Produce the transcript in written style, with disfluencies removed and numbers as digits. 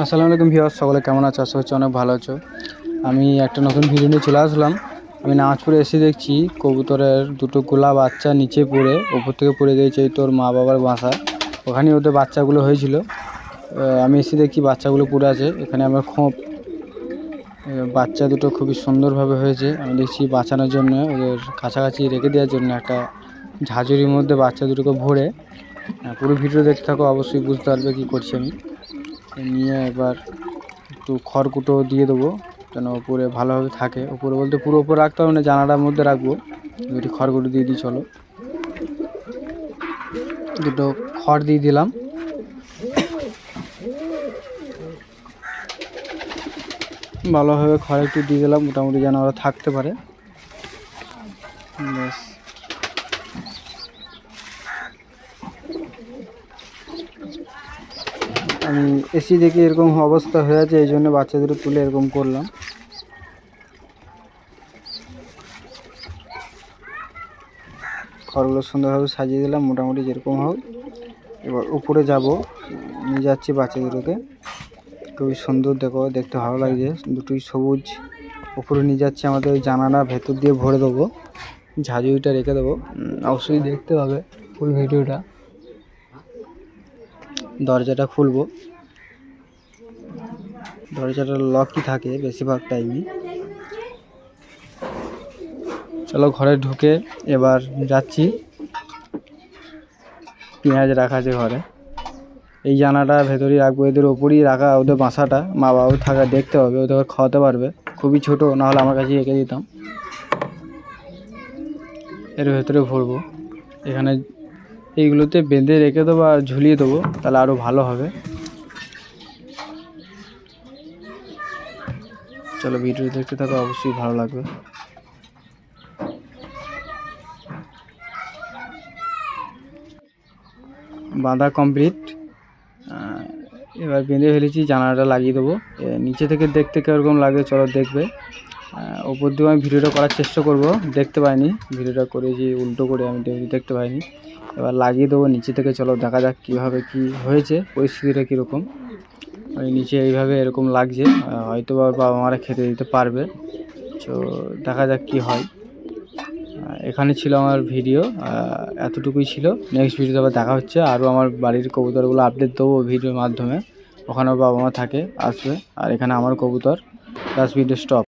আসসালামু আলাইকুম ভিউয়ার্স, সকলে কেমন আছো? আশা করছি অনেক ভালো আছো। আমি একটা নতুন ভিডিও নিয়ে চলে আসলাম। আমি নামাজপুরে এসে দেখছি কবুতরের দুটো গোলা বাচ্চা নিচে পড়ে উপর থেকে পড়ে গিয়েছে তোর মা বাবার বাসায়। ওখানেই ওদের বাচ্চাগুলো হয়েছিল। আমি এসে দেখছি বাচ্চাগুলো পড়ে আছে। এখানে আমার খোঁপ বাচ্চা দুটো খুবই সুন্দরভাবে হয়েছে। আমি দেখছি বাঁচানোর জন্য ওদের কাছাকাছি রেখে দেওয়ার জন্য একটা ঝাঁঝরির মধ্যে বাচ্চা দুটোকে ভরে পুরো ভিডিও দেখতে থাকো, অবশ্যই বুঝতে পারবে কী করছি আমি। নিয়ে এবার একটু খড়কুটো দিয়ে দেবো যেন উপরে ভালোভাবে থাকে। উপরে বলতে পুরো উপরে রাখতে হবে না, জানালার মধ্যে রাখবো। দুটি খড়কুটো দিয়ে দিই, চলো দুটো খড় দিয়ে দিলাম। ভালোভাবে খড় একটু দিয়ে দিলাম, মোটামুটি যেন ওরা থাকতে পারে। ব্যাস, আমি এসি দেখে এরকম অবস্থা হয়ে আছে, এই জন্য বাচ্চাদের তুলে এরকম করলাম। খড়গুলো সুন্দরভাবে সাজিয়ে দিলাম, মোটামুটি যেরকম হোক। এবার উপরে যাব, নিয়ে যাচ্ছি বাচ্চাগুলোকে। খুবই সুন্দর, দেখো দেখতে ভালো লাগছে, দুটোই সবুজ। উপরে নিয়ে যাচ্ছি, আমাদের ওই জানালা ভেতর দিয়ে ভরে দেবো, ঝাঁঝুরিটা রেখে দেবো। অবশ্যই দেখতে পাবে ফুল ভিডিওটা। দরজাটা খুলবো, দরজাটা লকই থাকে বেশিরভাগ টাইমই। চলো ঘরে ঢুকে এবার যাচ্ছি। পেঁয়াজ রাখা আছে ঘরে, এই জানাটা ভেতরেই রাখবো। এদের ওপরেই রাখা ওদের বাসাটা, মা বাবা থাকা দেখতে হবে, ওদের খাওয়াতে পারবে। খুবই ছোট, নাহলে আমার কাছে রেখে দিতাম। এর ভেতরে ভরবো, এখানে এইগুলোতে বেঁধে রেখে দেবো আর ঝুলিয়ে দেবো, তাহলে আরও ভালো হবে। চলো ভিডিও দেখতে থাকো, অবশ্যই ভালো লাগবে। বাঁধা কমপ্লিট, এবার বেঁধে ফেলেছি, জানালাটা লাগিয়ে দেবো। নিচে থেকে দেখতে কীরকম লাগে চলো দেখবে। ওপর দিয়েও আমি ভিডিওটা করার চেষ্টা করব, দেখতে পাইনি ভিডিওটা করেছি উল্টো করে, আমি দেখতে পাইনি। এবার লাগিয়ে দেবো নিচে থেকে, চলো দেখা যাক কীভাবে কি হয়েছে, পরিস্থিতিটা কীরকম। ওই নিচে এইভাবে এরকম লাগছে, হয়তো বাবা মারা খেতে দিতে পারবে। তো দেখা যাক কি হয়। এখানে ছিল আমার ভিডিও, এতটুকুই ছিল। নেক্সট ভিডিওতে আবার দেখা হচ্ছে। আরও আমার বাড়ির কবুতরগুলো আপডেট দেবো ভিডিওর মাধ্যমে। ওখানেও বাবা মা থাকে, আসবে। আর এখানে আমার কবুতর। Last video stop.